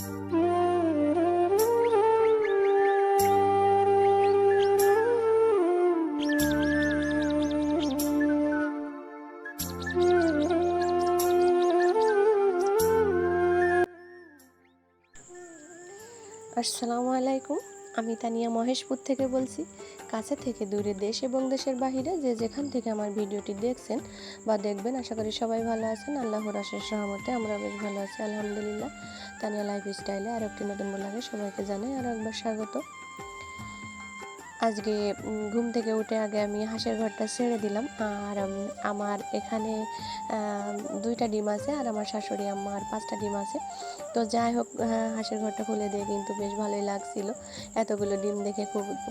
আসসালামু আলাইকুম। আমি তানিয়া মহেশপুর থেকে বলছি। কাছে থেকে দূরে, দেশ এবং দেশের বাহিরে যে যেখান থেকে আমার ভিডিওটি দেখছেন বা দেখবেন, আশা করি সবাই ভালো আছেন। আল্লাহর অশেষ রহমতে আমরা বেশ ভালো আছি, আলহামদুলিল্লাহ। তানিয়া লাইফস্টাইলে আর একটি নতুন ব্লগে সবাইকে জানাই আরও একবার স্বাগত। আজকে ঘুম থেকে উঠে আগে আমি হাঁসের ঘরটা ছেড়ে দিলাম। আর আমার এখানে 2টা ডিম আছে, আর আমার শাশুড়ি আম্মার 5টা ডিম আছে। তো যাই হোক, হাঁসের ঘরটা খুলে দিয়ে কিন্তু বেশ ভালোই লাগছিল। এতগুলো ডিম দেখে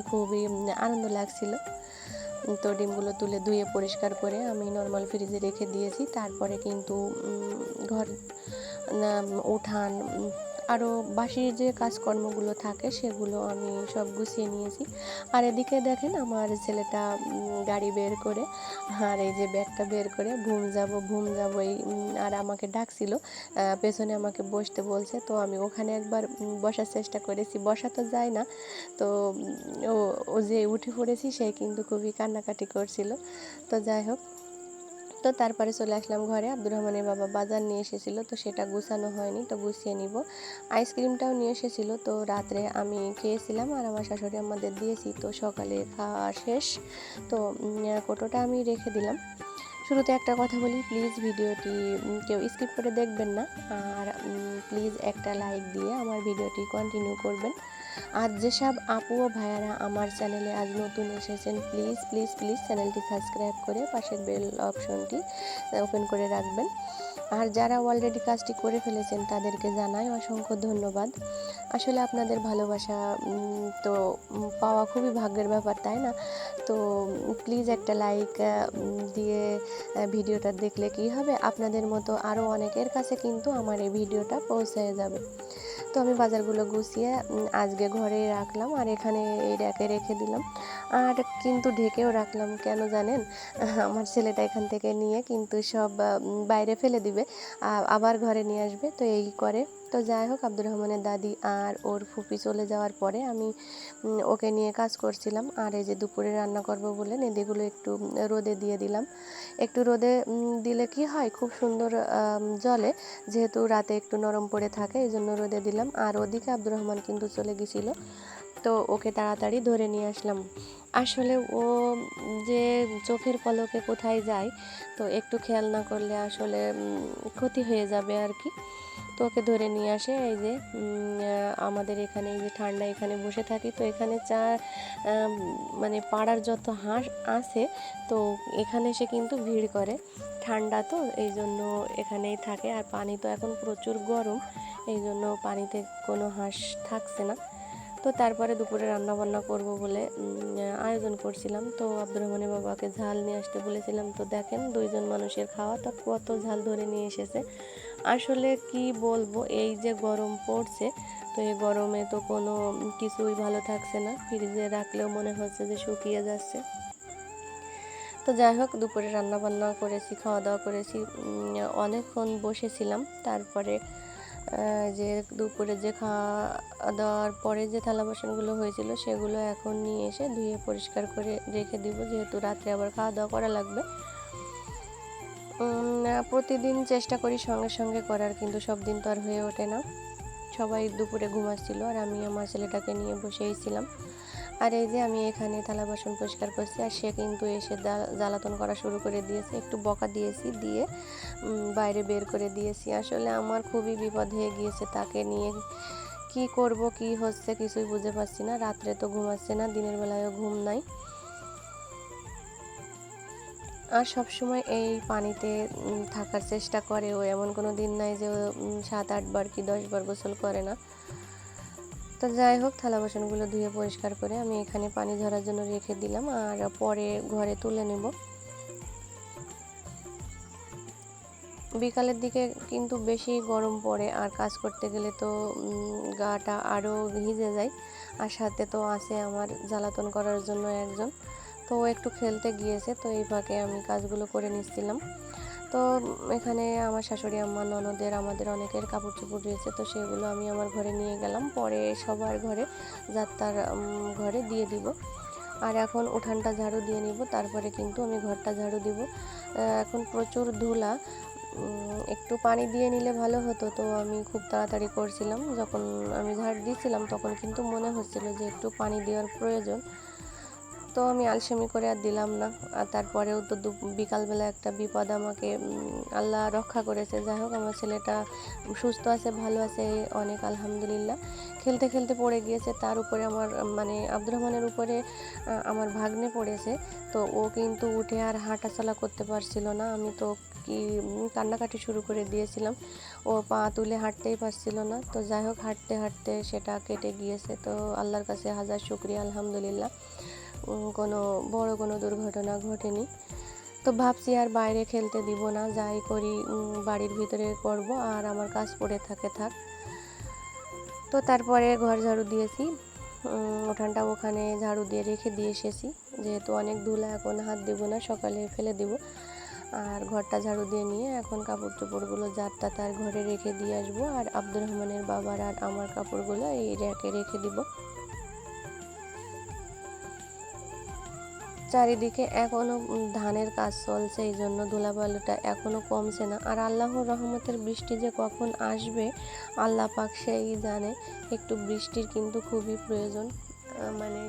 খুবই আনন্দ লাগছিল। তো ডিমগুলো তুলে ধুয়ে পরিষ্কার করে আমি নর্মাল ফ্রিজে রেখে দিয়েছি। তারপরে কিন্তু ঘর, উঠান, আরও বাসি যে কাজকর্মগুলো থাকে সেগুলো আমি সব গুছিয়ে নিয়েছি। আর এদিকে দেখেন আমার ছেলেটা গাড়ি বের করে, আর এই যে ব্যাগটা বের করে ঘুম যাব এই আর আমাকে ডাকছিল, পেছনে আমাকে বসতে বলছে। তো আমি ওখানে একবার বসার চেষ্টা করেছি, বসা তো যায় না। তো ও যে উঠে পড়েছি সে কিন্তু খুবই কান্নাকাটি করছিল। তো যাই হোক, তো তারপরে চলে আসলাম ঘরে। আব্দুর রহমানের বাবা বাজার নিয়ে এসেছিল, তো সেটা গুছানো হয়নি, তো গুছিয়ে নিব। আইসক্রিমটাও নিয়ে এসেছিল, তো রাত্রে আমি খেয়েছিলাম আর আমার শাশুড়ি আমাদের দিয়েছি। তো সকালে খাওয়া শেষ, তো কোটোটা আমি রেখে দিলাম। শুরুতে একটা কথা বলি, প্লিজ ভিডিওটি কেউ স্কিপ করে দেখবেন না, আর প্লিজ একটা লাইক দিয়ে আমার ভিডিওটি কন্টিনিউ করবেন। আর যেসব আপু ও ভাইয়ারা আমার চ্যানেলে আজ নতুন এসেছেন, প্লিজ প্লিজ প্লিজ চ্যানেলটি সাবস্ক্রাইব করে পাশের বেল অপশনটি ওপেন করে রাখবেন। আর যারা অলরেডি কাজটি করে ফেলেছেন তাদেরকে জানাই অসংখ্য ধন্যবাদ। আসলে আপনাদের ভালোবাসা তো পাওয়া খুবই ভাগ্যের ব্যাপার, তাই না? তো প্লিজ একটা লাইক দিয়ে ভিডিওটা দেখলে কি হবে, আপনাদের মতো আরও অনেকের কাছে কিন্তু আমার এই ভিডিওটা পৌঁছে যাবে। তো আমি বাজারগুলো গুছিয়ে আজকে ঘরে রাখলাম, আর এখানে এই র্যাকে রেখে দিলাম। আর কিন্তু ঢেকেও রাখলাম, কেন জানেন? আমার ছেলেটা এখান থেকে নিয়ে কিন্তু সব বাইরে ফেলে দিবে, আবার ঘরে নিয়ে আসবে, তো এই করে। তো যাই হোক, আব্দুর রহমানের দাদি আর ওর ফুপি চলে যাওয়ার পরে আমি ওকে নিয়ে কাজ করছিলাম। আর এই যে দুপুরে রান্না করব বলে নেদিগুলো একটু রোদে দিয়ে দিলাম। একটু রোদে দিলে কি হয়, খুব সুন্দর জলে, যেহেতু রাতে একটু নরম পড়ে থাকে, এই জন্য রোদে দিলাম। আর ওদিকে আব্দুর রহমান কিন্তু চলে গেছিল, তো ওকে তাড়াতাড়ি ধরে নিয়ে আসলাম। আসলে ও যে চোখের পলকে কোথায় যায়, তো একটু খেয়াল না করলে আসলে ক্ষতি হয়ে যাবে আর কি। তো ওকে ধরে নিয়ে আসে। এই যে আমাদের এখানে এই যে ঠান্ডা, এখানে বসে থাকি, তো এখানে মানে পাড়ার যত হাঁস আছে, তো এখানে এসে কিন্তু ভিড় করে। ঠান্ডা তো এই জন্য এখানেই থাকে। আর পানি তো এখন প্রচুর গরম, এই জন্য পানিতে কোনো হাঁস থাকছে না। তো তারপরে দুপুরে রান্না বান্না করব বলে আয়োজন করছিলাম। তো আব্দুর রহমানের বাবাকে ঝাল নিয়ে আসতে বলেছিলাম। তো দেখেন 2জন মানুষের খাওয়া, তো কত ঝাল ধরে নিয়ে এসেছে। আসলে কি বলবো, এই যে গরম পড়ছে, তো এই গরমে তো কোনো কিছুই ভালো থাকছে না, ফ্রিজে রাখলেও মনে হচ্ছে যে শুকিয়ে যাচ্ছে। তো যাই হোক, দুপুরে রান্না বান্না করেছি, খাওয়া দাওয়া করেছি, অনেকক্ষণ বসেছিলাম। তারপরে যে দুপুরে যে খাওয়া দাওয়ার পরে যে থালা বাসনগুলো হয়েছিল সেগুলো এখন নিয়ে এসে ধুয়ে পরিষ্কার করে রেখে দিব, যেহেতু রাত্রে আবার খাওয়া দাওয়া করা লাগবে। প্রতিদিন চেষ্টা করি সঙ্গে সঙ্গে করার, কিন্তু সব দিন তো আর হয়ে ওঠে না। সবাই দুপুরে ঘুমাচ্ছিল আর আমি আমার ছেলেটাকে নিয়ে বসেই ছিলাম। আর এই যে আমি এখানে থালা বাসন পরিষ্কার করছি, আর সে কিন্তু এসে জ্বালাতন করা শুরু করে দিয়েছে। একটু বকা দিয়েছি, দিয়ে বাইরে বের করে দিয়েছি। আসলে আমার খুবই বিপদ হয়ে গিয়েছে, তাকে নিয়ে কি করব, কি হচ্ছে কিছুই বুঝে পাচ্ছি না। রাত্রে তো ঘুমাচ্ছে না, দিনের বেলায়ও ঘুম নাই। আর সবসময় এই পানিতে থাকার চেষ্টা করে ও, এমন কোনো দিন নাই যে 7-8 বার কি 10 বার গোসল করে না। তো যাই হোক, থালা বাসনগুলো ধুয়ে পরিষ্কার করে আমি এখানে পানি ঝরার জন্য রেখে দিলাম, আর পরে ঘরে তুলে নেব। বিকালের দিকে কিন্তু বেশি গরম পড়ে, আর কাজ করতে গেলে তো গাটা আরও ভিজে যায়। আর সাথে তো আছে আমার জ্বালাতন করার জন্য একজন, তো ও একটু খেলতে গিয়েছে, তো এই ফাঁকে আমি কাজগুলো করে নিচ্ছিলাম। তো এখানে আমার শাশুড়ি আম্মা, ননদের, আমাদের অনেকের কাপড় চোপড় রয়েছে, তো সেগুলো আমি আমার ঘরে নিয়ে গেলাম, পরে সবার ঘরে যার তার ঘরে দিয়ে দিব। আর এখন উঠানটা ঝাড়ু দিয়ে নিব, তারপরে কিন্তু আমি ঘরটা ঝাড়ু দিব। এখন প্রচুর ধুলা, একটু পানি দিয়ে নিলে ভালো হতো, তো আমি খুব তাড়াতাড়ি করছিলাম। যখন আমি ঝাড় দিয়েছিলাম তখন কিন্তু মনে হচ্ছিল যে একটু পানি দেওয়ার প্রয়োজন, তো আমি আলসেমি করে আর দিলাম না। আর তারপরেও তো বিকালবেলা একটা বিপদ আমাকে আল্লাহ রক্ষা করেছে। যাই হোক, আমার ছেলেটা সুস্থ আছে, ভালো আছে, অনেক আলহামদুলিল্লাহ। খেলতে খেলতে পড়ে গিয়েছে, তার উপরে আমার মানে আব্দুর রহমানের উপরে আমার ভাগ্নে পড়েছে। তো ও কিন্তু উঠে আর হাঁটাচলা করতে পারছিল না। আমি তো কি কান্নাকাটি শুরু করে দিয়েছিলাম, ও পা তুলে হাঁটতেই পারছিল না। তো যাই হোক, হাঁটতে হাঁটতে সেটা কেটে গিয়েছে। তো আল্লাহর কাছে হাজার শুকরিয়া, আলহামদুলিল্লাহ, কোনো বড় কোনো দুর্ঘটনা ঘটেনি। তো ভাবছি আর বাইরে খেলতে দিব না, যাই করি বাড়ির ভিতরে করব, আর আমার কাজ পড়ে থাক। তো তারপরে ঘর ঝাড়ু দিয়েছি, উঠানটা ওখানে ঝাড়ু দিয়ে রেখে দিয়ে এসেছি, যেহেতু অনেক ধুলা, এখন হাত দেব না, সকালে ফেলে দেব। আর ঘরটা ঝাড়ু দিয়ে নিয়ে এখন কাপড় চোপড়গুলো যারটা তার ঘরে রেখে দিয়ে আসবো, আর আব্দুর রহমানের বাবার আর আমার কাপড়গুলো এই র্যাকে রেখে দিব। চারিদিকে এখনও ধানের কাজ চলছে, এই জন্য ধুলাবালুটা এখনও কমছে না। আর আল্লাহর রহমতের বৃষ্টি যে কখন আসবে আল্লাহ পাক সেই জানে। একটু বৃষ্টির কিন্তু খুবই প্রয়োজন। মানে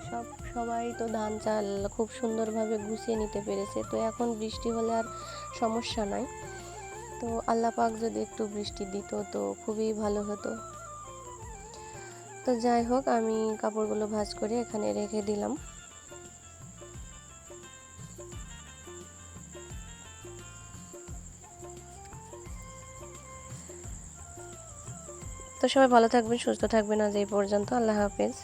সবাই তো ধান চাল খুব সুন্দরভাবে গুছিয়ে নিতে পেরেছে, তো এখন বৃষ্টি হলে আর সমস্যা নাই। তো আল্লাহ পাক যদি একটু বৃষ্টি দিত তো খুবই ভালো হতো। তো যাই হোক, আমি কাপড়গুলো ভাঁজ করে এখানে রেখে দিলাম। তো সবাই ভালো থাকবেন, সুস্থ থাকবেন। আজ এই পর্যন্ত। আল্লাহ হাফেজ।